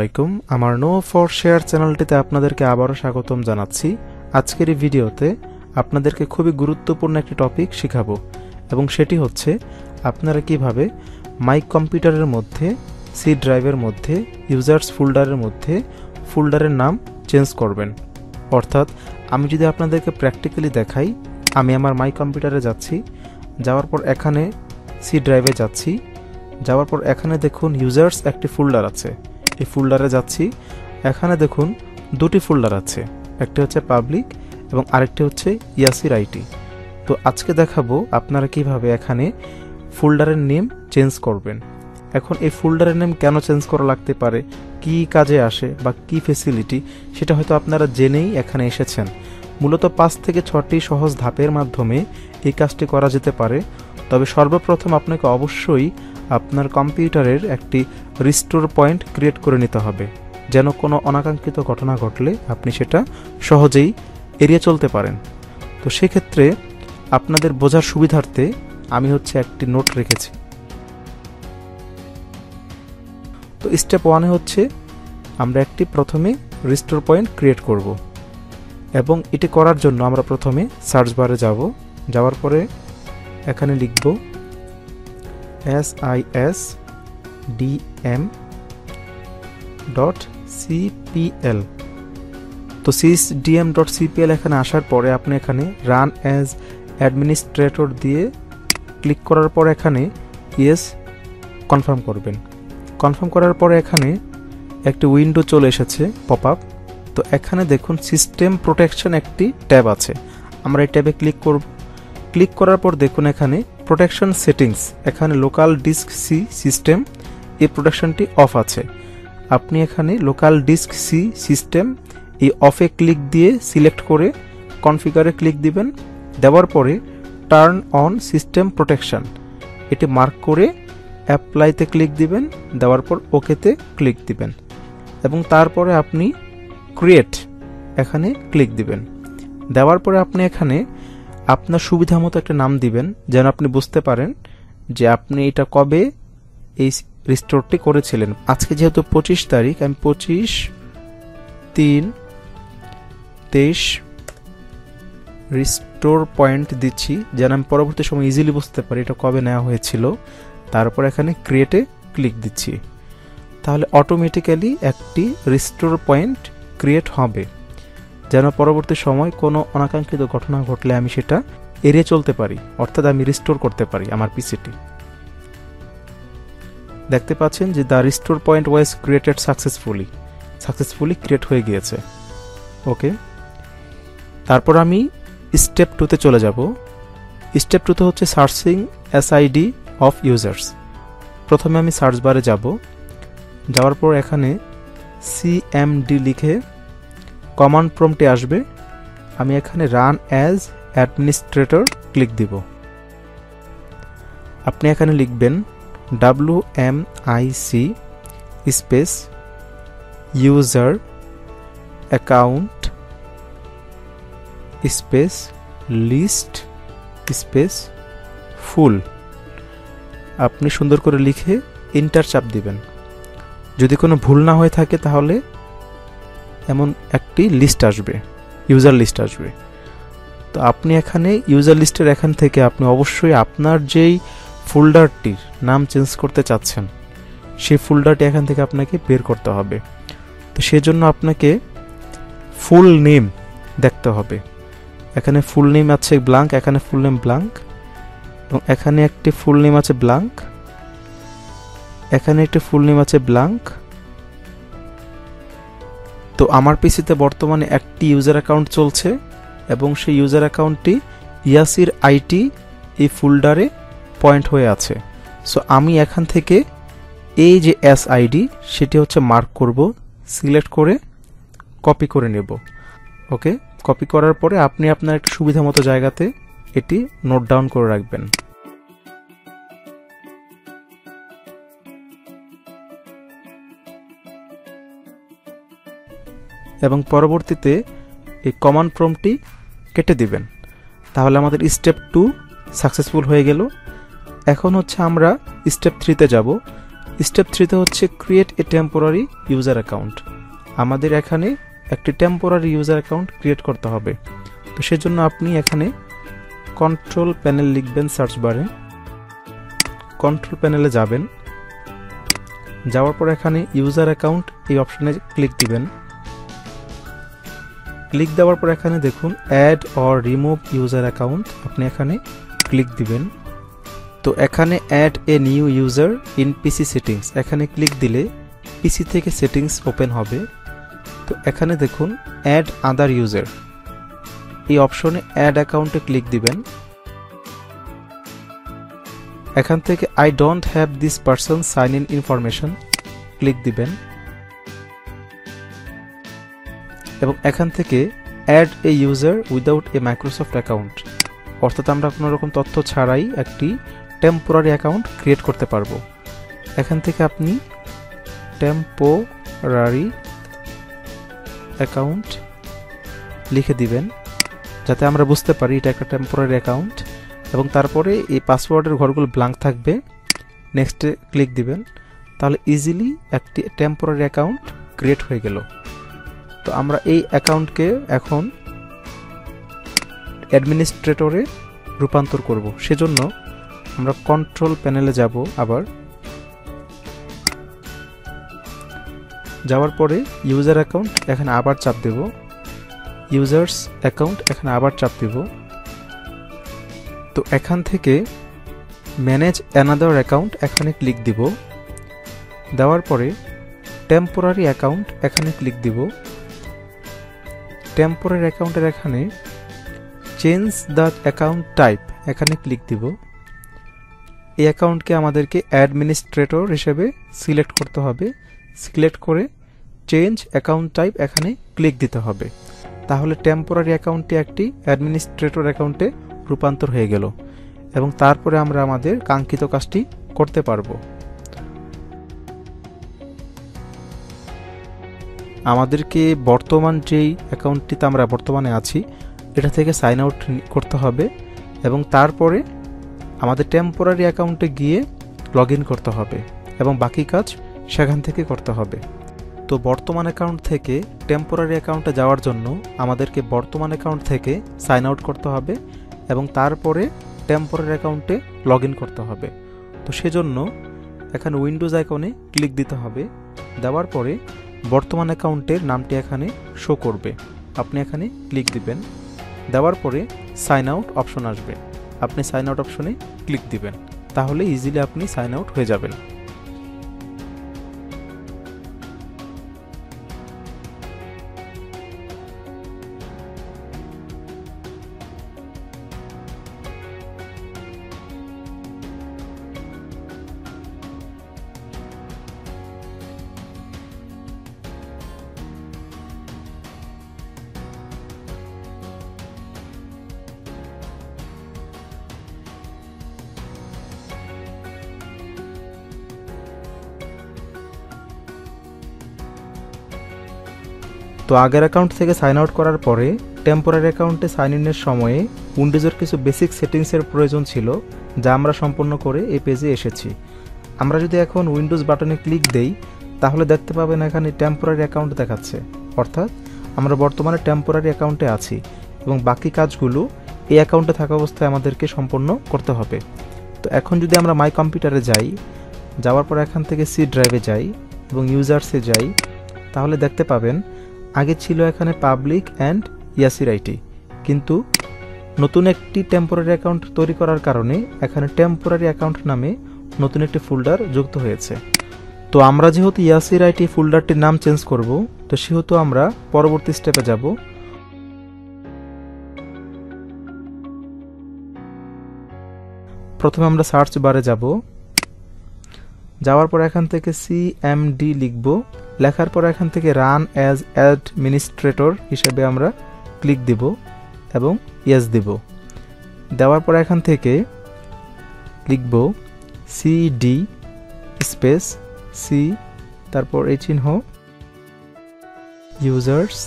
আসসালামাইকুম আমার no for share চ্যানেলটিতে আপনাদেরকে আবারও স্বাগতম জানাচ্ছি। আজকের এই ভিডিওতে আপনাদেরকে খুবই গুরুত্বপূর্ণ একটি টপিক শেখাবো এবং সেটি হচ্ছে আপনারা কিভাবে মাই কম্পিউটারের মধ্যে সি ড্রাইভের মধ্যে ইউজার্স ফোল্ডারের মধ্যে ফোল্ডারের নাম চেঞ্জ করবেন। অর্থাৎ আমি যদি আপনাদেরকে প্র্যাকটিক্যালি দেখাই, আমি আমার মাই কম্পিউটারে যাচ্ছি, যাওয়ার পর এখানে সি ড্রাইভে যাচ্ছি, যাওয়ার পর এখানে দেখুন ইউজার্স একটি ফোল্ডার আছে, এই ফোল্ডারে যাচ্ছি, এখানে দেখুন দুটি ফোল্ডার আছে, একটি হচ্ছে পাবলিক এবং আরেকটি হচ্ছে ইয়াসির আইটি। তো আজকে দেখাবো আপনারা কিভাবে এখানে ফোল্ডারের নেম চেঞ্জ করবেন। এখন এই ফোল্ডারের নেম কেন চেঞ্জ করা লাগতে পারে, কি কাজে আসে বা কি ফ্যাসিলিটি, সেটা হয়তো আপনারা জেনেই এখানে এসেছেন। মূলত 5 থেকে 6টি সহজ ধাপের মাধ্যমে এই কাজটি করা যেতে পারে। তবে সর্বপ্রথম আপনাকে অবশ্যই আপনার কম্পিউটারের একটি রিস্টোর পয়েন্ট ক্রিয়েট করে নিতে হবে, যেন কোনো অনাকাঙ্ক্ষিত ঘটনা ঘটলে আপনি সেটা সহজেই এড়িয়ে চলতে পারেন। তো সেক্ষেত্রে আপনাদের বোঝার সুবিধার্থে আমি একটি নোট রেখেছি। তো স্টেপ 1-এ হচ্ছে আমরা একটি প্রথমে রিস্টোর পয়েন্ট ক্রিয়েট করব এবং এটি করার জন্য আমরা প্রথমে সার্চ বারে যাব, যাওয়ার পরে এখানে লিখব sysdm.cpl। তো sysdm.cpl এখানে আসার পরে আপনি এখানে রান অ্যাজ অ্যাডমিনিস্ট্রেটর দিয়ে ক্লিক করার পর এখানে ইয়েস কনফার্ম করবেন। কনফার্ম করার পরে এখানে একটি উইন্ডো চলে এসেছে পপ আপ। তো এখানে দেখুন সিস্টেম প্রোটেকশন একটি ট্যাব আছে, আমরা এই ট্যাবে ক্লিক করব। ক্লিক করার পর দেখুন এখানে প্রোটেকশন সেটিংস, এখানে লোকাল ডিস্ক সি সিস্টেম এই প্রোটেকশনটি অফ আছে। আপনি এখানে লোকাল ডিস্ক সি সিস্টেম এই অফে ক্লিক দিয়ে সিলেক্ট করে কনফিগারে ক্লিক দিবেন। দেওয়ার পরে টার্ন অন সিস্টেম প্রোটেকশন এটি মার্ক করে অ্যাপ্লাইতে ক্লিক দিবেন, দেওয়ার পর ওকেতে ক্লিক দিবেন এবং তারপরে আপনি ক্রিয়েট এখানে ক্লিক দিবেন। দেওয়ার পরে আপনি এখানে আপনার সুবিধা মতো একটা নাম দিবেন, যেন আপনি বুঝতে পারেন যে আপনি এটা কবে এই রিস্টোরটি করেছিলেন। আজকে যেহেতু 25 তারিখ, আমি 25/3/23 রিস্টোর পয়েন্ট দিচ্ছি, যেন আমি পরবর্তী সময় ইজিলি বুঝতে পারি এটা কবে নেওয়া হয়েছিল। তারপর এখানে ক্রিয়েটে ক্লিক দিচ্ছি, তাহলে অটোমেটিক্যালি একটি রিস্টোর পয়েন্ট ক্রিয়েট হবে, যেন পরবর্তী সময় কোনো অনাকাঙ্ক্ষিত ঘটনা ঘটলে আমি সেটা এড়িয়ে চলতে পারি, অর্থাৎ আমি রিস্টোর করতে পারি আমার পিসিটি। দেখতে পাচ্ছেন যে the restore point was created successfully create হয়ে গিয়েছে। ওকে, তারপর আমি স্টেপ 2-তে চলে যাব। স্টেপ 2-তে হচ্ছে সার্চিং এসআইডি অফ ইউজার্স। প্রথমে আমি সার্চ বারে যাব, যাওয়ার পর এখানে সিএমডি লিখে কমান্ড প্রম্পটে আসবে, আমি এখানে রান অ্যাজ অ্যাডমিনিস্ট্রেটর ক্লিক দিব। আপনি এখানে লিখবেন WMIC space user account space list space full. আপনি সুন্দর করে লিখে এন্টার চাপ দিবেন। যদি কোনো ভুল না হয়ে থাকে তাহলে এমন একটি লিস্ট আসবে, ইউজার লিস্ট আসবে। তো আপনি এখানে ইউজার লিস্টের এখান থেকে আপনি অবশ্যই আপনার যেই ফোল্ডারটির নাম চেঞ্জ করতে চাচ্ছেন সেই ফোল্ডারটি এখান থেকে আপনাকে বের করতে হবে। তো সেজন্য আপনাকে ফুল নেম দেখতে হবে। এখানে ফুল নেম আছে ব্ল্যাঙ্ক, এখানে ফুল নেম ব্ল্যাঙ্ক এবং এখানে একটি ফুল নেম আছে ব্ল্যাঙ্ক, এখানে একটি ফুল নেম আছে ব্ল্যাঙ্ক। তো আমার পিসিতে বর্তমানে একটি ইউজার অ্যাকাউন্ট চলছে এবং সেই ইউজার অ্যাকাউন্টটি ইয়াসির আইটি এই ফোল্ডারে পয়েন্ট হয়ে আছে। সো আমি এখান থেকে এই যে এসআইডি সেটি মার্ক করব, সিলেক্ট করে কপি করে নেব। ওকে, কপি করার পরে আপনি আপনার একটা সুবিধা মতো জায়গাতে এটি নোট ডাউন করে রাখবেন। এবং পরবর্তীতে এই কমান্ড প্রম্পটটি কেটে দিবেন। তাহলে আমাদের স্টেপ 2 সাকসেসফুল হয়ে গেল। এখন আমরা স্টেপ 3-তে যাব। স্টেপ 3তে হচ্ছে create a temporary user account. আমাদের এখানে একটি টেম্পোরারি ইউজার অ্যাকাউন্ট ক্রিয়েট করতে হবে। তো সেজন্য আপনি এখানে কন্ট্রোল প্যানেল লিখবেন, সার্চ বারে কন্ট্রোল প্যানেলে যাবেন, যাওয়ার পর এখানে ইউজার অ্যাকাউন্ট এই অপশনে ক্লিক দিবেন। ক্লিক দেওয়ার পর এখানে দেখুন add or remove user account, আপনি এখানে ক্লিক দিবেন। তো এখানে add a new user in PC settings, এখানে ক্লিক দিলে পিসি থেকে সেটিংস ওপেন হবে। তো এখানে দেখুন অ্যাড আদার ইউজার, এই অপশনে অ্যাড অ্যাকাউন্টে ক্লিক দিবেন। এখান থেকে I don't have this person sign in information click দিবেন এবং এখান থেকে add a user without a Microsoft account, অর্থাৎ আমরা কোনো রকম তথ্য ছাড়াই একটি টেম্পোরারি অ্যাকাউন্ট ক্রিয়েট করতে পারবো। এখান থেকে আপনি টেম্পোরারি অ্যাকাউন্ট লিখে দিবেন যাতে আমরা বুঝতে পারি এটা একটা টেম্পোরারি অ্যাকাউন্ট, এবং তারপরে এই পাসওয়ার্ডের ঘরগুলো ব্ল্যাঙ্ক থাকবে। নেক্সটে ক্লিক দিবেন, তাহলে ইজিলি একটি টেম্পোরারি অ্যাকাউন্ট ক্রিয়েট হয়ে গেল। তো আমরা এই অ্যাকাউন্টকে এখন অ্যাডমিনিস্ট্রেটরে রূপান্তর করব। সেজন্য আমরা কন্ট্রোল প্যানেলে যাব, আবার যাওয়ার পরে ইউজার অ্যাকাউন্ট এখানে আবার চাপ দেব, ইউজার্স অ্যাকাউন্ট এখানে আবার চাপ দেব। তো এখান থেকে ম্যানেজ অ্যানাদার অ্যাকাউন্ট এখানে ক্লিক দিব, দেওয়ার পরে টেম্পোরারি অ্যাকাউন্ট এখানে ক্লিক দিব। টেম্পোরারি অ্যাকাউন্টের এখানে চেঞ্জ দ্য অ্যাকাউন্ট টাইপ এখানে ক্লিক দিব। এই অ্যাকাউন্টকে আমাদেরকে অ্যাডমিনিস্ট্রেটর হিসেবে সিলেক্ট করতে হবে, সিলেক্ট করে চেঞ্জ অ্যাকাউন্ট টাইপ এখানে ক্লিক দিতে হবে। তাহলে টেম্পোরারি অ্যাকাউন্টটি একটি অ্যাডমিনিস্ট্রেটর অ্যাকাউন্টে রূপান্তর হয়ে গেল এবং তারপরে আমরা আমাদের কাঙ্ক্ষিত কাজটি করতে পারবো। আমাদেরকে বর্তমান যেই অ্যাকাউন্টটিতে আমরা বর্তমানে আছি এটা থেকে সাইন আউট করতে হবে এবং তারপরে আমাদের টেম্পোরারি অ্যাকাউন্টে গিয়ে লগ ইন করতে হবে এবং বাকি কাজ সেখান থেকে করতে হবে। তো বর্তমান অ্যাকাউন্ট থেকে টেম্পোরারি অ্যাকাউন্টে যাওয়ার জন্য আমাদেরকে বর্তমান অ্যাকাউন্ট থেকে সাইন আউট করতে হবে এবং তারপরে টেম্পোরারি অ্যাকাউন্টে লগ ইন করতে হবে। তো সেজন্য এখানে উইন্ডোজ আইকনে ক্লিক দিতে হবে, দেওয়ার পরে বর্তমান অ্যাকাউন্টের নামটি এখানে শো করবে, আপনি এখানে ক্লিক দিবেন, দেওয়ার পরে সাইন আউট অপশন আসবে, আপনি সাইন আউট অপশনে ক্লিক দিবেন, তাহলে ইজিলি আপনি সাইন আউট হয়ে যাবেন। তো আগের অ্যাকাউন্ট থেকে সাইন আউট করার পরে টেম্পোরারি অ্যাকাউন্টে সাইন ইনের সময়ে উইন্ডোজের কিছু বেসিক সেটিংসের প্রয়োজন ছিল যা আমরা সম্পন্ন করে এই পেজে এসেছি। আমরা যদি এখন উইন্ডোজ বাটনে ক্লিক দেই তাহলে দেখতে পাবেন এখানে টেম্পোরারি অ্যাকাউন্ট দেখাচ্ছে, অর্থাৎ আমরা বর্তমানে টেম্পোরারি অ্যাকাউন্টে আছি এবং বাকি কাজগুলো এই অ্যাকাউন্টে থাকা অবস্থায় আমাদেরকে সম্পন্ন করতে হবে। তো এখন যদি আমরা মাই কম্পিউটারে যাই, যাওয়ার পর এখান থেকে সি ড্রাইভে যাই এবং ইউজার্সে যাই, তাহলে দেখতে পাবেন আগে ছিল এখানে পাবলিক অ্যান্ড ইয়াসির আইটি, কিন্তু নতুন একটি টেম্পোরারি অ্যাকাউন্ট তৈরি করার কারণে এখানে টেম্পোরারি অ্যাকাউন্ট নামে নতুন একটি ফোল্ডার যুক্ত হয়েছে। তো আমরা যেহেতু ইয়াসির আইটি ফোল্ডারটির নাম চেঞ্জ করব, তো সেহেতু আমরা পরবর্তী স্টেপে যাব। প্রথমে আমরা সার্চ বারে যাব, যাওয়ার পর এখান থেকে সিএমডি লিখব, লেখার পর এখান থেকে রান অ্যাজ অ্যাডমিনিস্ট্রেটর হিসেবে আমরা ক্লিক দিব এবং ইয়েস দেব, দেওয়ার পর এখান থেকে লিখব সিডি স্পেস সি, তারপর এই চিহ্ন ইউজার্স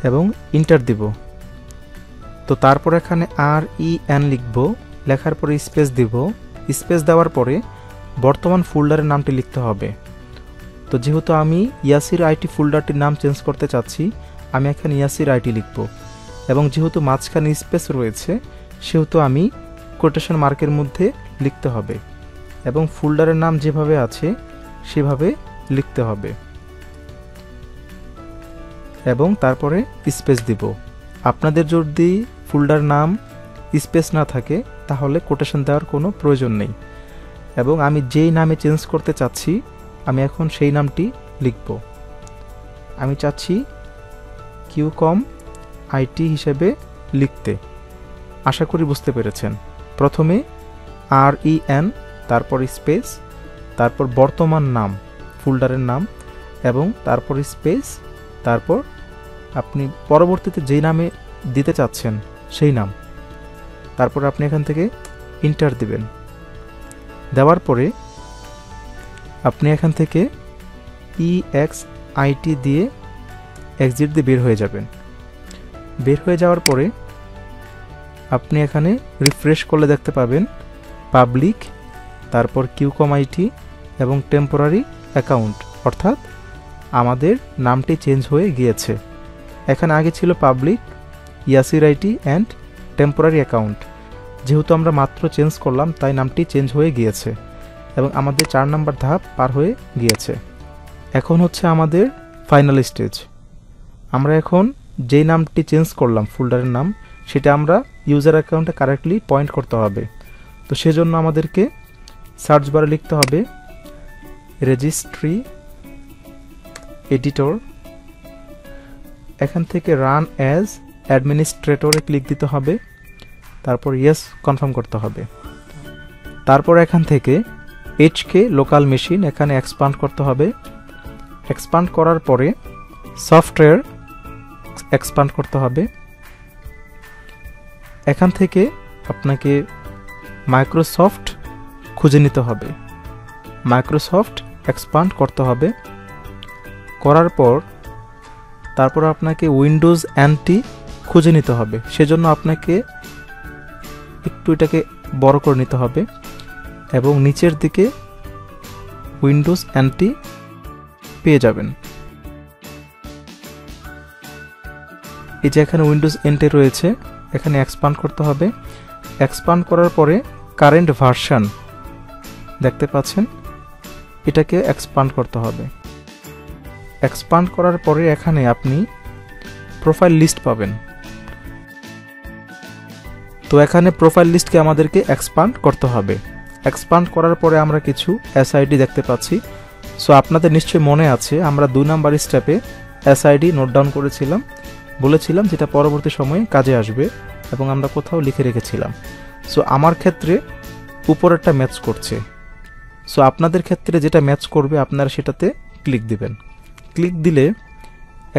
এবং ইন্টার দিব। তো তারপর এখানে REN লিখব, লেখার পরে স্পেস দিব, স্পেস দেওয়ার পরে বর্তমান ফোল্ডারের নামটি লিখতে হবে। তো যেহেতু আমি ইয়াসির আইটি ফোল্ডারটির নাম চেঞ্জ করতে চাচ্ছি, আমি এখানে ইয়াসির আইটি লিখব, এবং যেহেতু মাঝখানে স্পেস রয়েছে সেহেতু আমি কোটেশন মার্কের মধ্যে লিখতে হবে, এবং ফোল্ডারের নাম যেভাবে আছে সেভাবে লিখতে হবে, এবং তারপরে স্পেস দিব। আপনাদের যদি ফোল্ডার নাম স্পেস না থাকে তাহলে কোটেশন দেওয়ার কোনো প্রয়োজন নেই। এবং আমি যেই নামে চেঞ্জ করতে চাচ্ছি আমি এখন সেই নামটি লিখব। আমি চাচ্ছি কিউকম আইটি হিসেবে লিখতে। আশা করি বুঝতে পেরেছেন। প্রথমে REN, তারপর স্পেস, তারপর বর্তমান নাম, ফোল্ডারের নাম, এবং তারপর স্পেস, তারপর আপনি পরবর্তীতে যেই নামে দিতে চাচ্ছেন সেই নাম। তারপর আপনি এখান থেকে ইন্টার দিবেন। দেওয়ার পরে আপনি এখান থেকে EXIT দিয়ে এক্সিট দিয়ে বের হয়ে যাবেন। বের হয়ে যাওয়ার পরে আপনি এখানে রিফ্রেশ করলে দেখতে পাবেন পাবলিক, তারপর কিউকম আইটি এবং টেম্পোরারি অ্যাকাউন্ট, অর্থাৎ আমাদের নামটি চেঞ্জ হয়ে গিয়েছে। এখানে আগে ছিল public, Yasir IT and temporary account. যেহেতু আমরা মাত্র চেঞ্জ করলাম তাই নামটি চেঞ্জ হয়ে গিয়েছে এবং আমাদের 4 নম্বর ধাপ পার হয়ে গিয়েছে। এখন হচ্ছে আমাদের ফাইনাল স্টেজ। আমরা এখন যেই নামটি চেঞ্জ করলাম ফোল্ডারের নাম, সেটা আমরা ইউজার অ্যাকাউন্টে কারেক্টলি পয়েন্ট করতে হবে। তো সেজন্য আমাদেরকে সার্চ বারে লিখতে হবে রেজিস্ট্রি এডিটর। এখান থেকে রান অ্যাজ অ্যাডমিনিস্ট্রেটরে ক্লিক দিতে হবে, তারপর ইয়েস কনফার্ম করতে হবে। তারপর এখান থেকে HK লোকাল মেশিন এখানে এক্সপান্ড করতে হবে। এক্সপান্ড করার পরে সফটওয়্যার এক্সপান্ড করতে হবে। এখান থেকে আপনাকে মাইক্রোসফট খুঁজে নিতে হবে। মাইক্রোসফট এক্সপান্ড করতে হবে। করার পর তারপর আপনাকে উইন্ডোজ NT খুঁজে নিতে হবে। সেজন্য আপনাকে একটু এটাকে বড় করে নিতে হবে এবং নিচের দিকে উইন্ডোজ NT পেয়ে যাবেন। এই যে এখানে উইন্ডোজ NT রয়েছে, এখানে এক্সপান্ড করতে হবে। এক্সপান্ড করার পরে কারেন্ট ভার্সন দেখতে পাচ্ছেন, এটাকে এক্সপান্ড করতে হবে। এক্সপান্ড করার পরে এখানে আপনি প্রোফাইল লিস্ট পাবেন। তো এখানে প্রোফাইল লিস্টকে আমাদেরকে এক্সপান্ড করতে হবে। এক্সপান্ড করার পরে আমরা কিছু SID দেখতে পাচ্ছি। সো আপনাদের নিশ্চয়ই মনে আছে আমরা 2 নাম্বার স্টেপে SID নোট ডাউন করেছিলাম, বলেছিলাম যেটা পরবর্তী সময়ে কাজে আসবে এবং আমরা কোথাও লিখে রেখেছিলাম। সো আমার ক্ষেত্রে উপরেরটা ম্যাচ করছে। সো আপনাদের ক্ষেত্রে যেটা ম্যাচ করবে আপনারা সেটাতে ক্লিক দিবেন। ক্লিক দিলে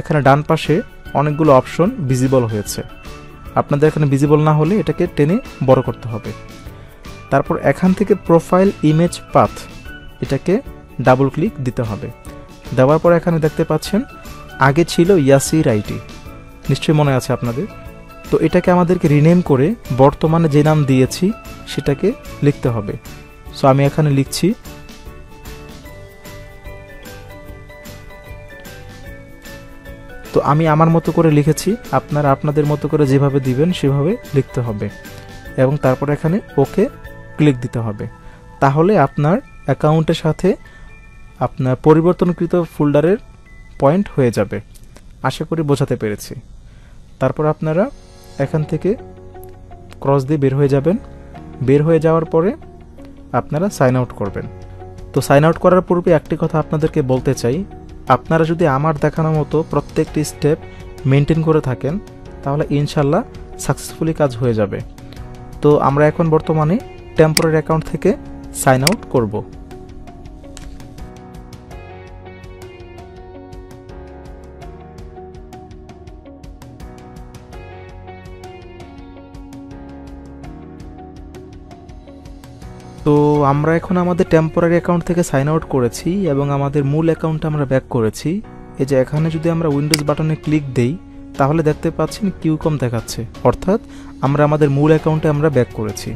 এখানে ডান পাশে অনেকগুলো অপশন ভিজিবল হয়েছে। আপনাদের এখানে ভিজিবল না হলে এটাকে টেনে বড় করতে হবে। তারপর এখান থেকে প্রোফাইল ইমেজ পাথ এটাকে ডাবল ক্লিক দিতে হবে। দেওয়ার পর এখানে দেখতে পাচ্ছেন আগে ছিল ইয়াসির আইটি, নিশ্চয়ই মনে আছে আপনাদের। তো এটাকে আমাদেরকে রিনেম করে বর্তমানে যে নাম দিয়েছি সেটাকে লিখতে হবে। সো আমি এখানে লিখছি তো আমি আমার মতো করে লিখেছি, আপনারা আপনাদের মতো করে যেভাবে দিবেন সেভাবে লিখতে হবে এবং তারপর এখানে ওকে ক্লিক দিতে হবে। তাহলে আপনার অ্যাকাউন্টের সাথে আপনার পরিবর্তনকৃত ফোল্ডারের পয়েন্ট হয়ে যাবে। আশা করি বোঝাতে পেরেছি। তারপর আপনারা এখান থেকে ক্রস দিয়ে বের হয়ে যাবেন। বের হয়ে যাওয়ার পরে আপনারা সাইন আউট করবেন। তো সাইন আউট করার পূর্বে একটি কথা আপনাদেরকে বলতে চাই, আপনারা যদি আমার দেখানোর মতো প্রত্যেকটি স্টেপ মেনটেন করে থাকেন তাহলে ইনশাল্লাহ সাকসেসফুলি কাজ হয়ে যাবে। তো আমরা এখন বর্তমানে টেম্পোরারি অ্যাকাউন্ট থেকে সাইন আউট করব। তো আমরা এখন আমাদের টেম্পোরারি অ্যাকাউন্ট থেকে সাইন আউট করেছি এবং আমাদের মূল অ্যাকাউন্টে আমরা ব্যাক করেছি। এই যে এখানে যদি আমরা উইন্ডোজ বাটনে ক্লিক দেই তাহলে দেখতে পাচ্ছেন কিউকম দেখাচ্ছে, অর্থাৎ আমরা আমাদের মূল অ্যাকাউন্টে আমরা ব্যাক করেছি।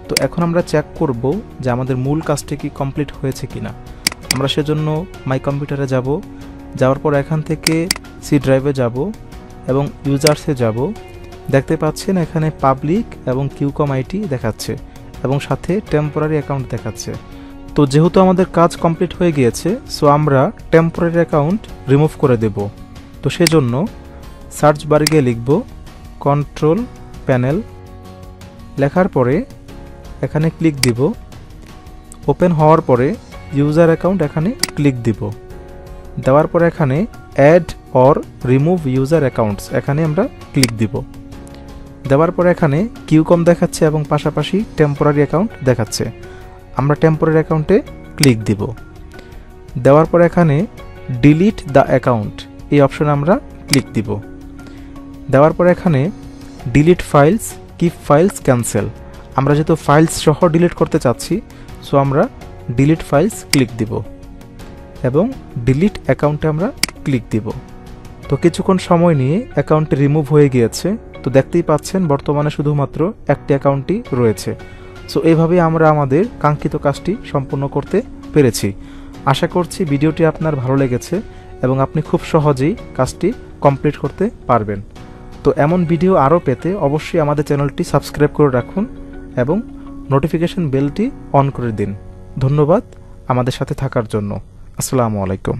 তো তো এখন আমরা চেক করব যে আমাদের মূল কাজটি কি কমপ্লিট হয়েছে কিনা। আমরা সেজন্য মাই কম্পিউটারে যাব, যাওয়ার পর এখান থেকে সি ড্রাইভে যাব এবং ইউজার্সে যাব। দেখতে পাচ্ছেন এখানে পাবলিক এবং কিউকম আইটি দেখাচ্ছে এবং সাথে টেম্পোরারি অ্যাকাউন্ট দেখাচ্ছে। তো যেহেতু আমাদের কাজ কমপ্লিট হয়ে গিয়েছে, সো আমরা টেম্পোরারি অ্যাকাউন্ট রিমুভ করে দেব। তো সেজন্য সার্চ বারে গিয়ে লিখব কন্ট্রোল প্যানেল, লেখার পরে এখানে ক্লিক দিব। ওপেন হওয়ার পরে ইউজার অ্যাকাউন্ট এখানে ক্লিক দিব। দেওয়ার পরে এখানে add or remove user accounts এখানে আমরা ক্লিক দিব। দেওয়ার পরে এখানে কিউকম দেখাচ্ছে এবং পাশাপাশি টেম্পোরারি অ্যাকাউন্ট দেখাচ্ছে। আমরা টেম্পোরারি অ্যাকাউন্টে ক্লিক দিব। দেওয়ার পরে এখানে ডিলিট দ্য অ্যাকাউন্ট এই অপশনে আমরা ক্লিক দিব। দেওয়ার পরে এখানে delete files, keep files, cancel. আমরা যেহেতু ফাইলস সহ ডিলিট করতে চাচ্ছি, সো আমরা ডিলিট ফাইলস ক্লিক দিব এবং ডিলিট অ্যাকাউন্টে আমরা ক্লিক দিব। তো কিছুক্ষণ সময় নিয়ে অ্যাকাউন্টটি রিমুভ হয়ে গিয়েছে। তো দেখতেই পাচ্ছেন বর্তমানে শুধুমাত্র একটি অ্যাকাউন্টই রয়েছে। সো এইভাবেই আমরা আমাদের কাঙ্ক্ষিত কাজটি সম্পূর্ণ করতে পেরেছি। আশা করছি ভিডিওটি আপনার ভালো লেগেছে এবং আপনি খুব সহজেই কাজটি কমপ্লিট করতে পারবেন। তো এমন ভিডিও আরও পেতে অবশ্যই আমাদের চ্যানেলটি সাবস্ক্রাইব করে রাখুন এবং নোটিফিকেশন বেলটি অন করে দিন। ধন্যবাদ আমাদের সাথে থাকার জন্য। আসসালামু আলাইকুম।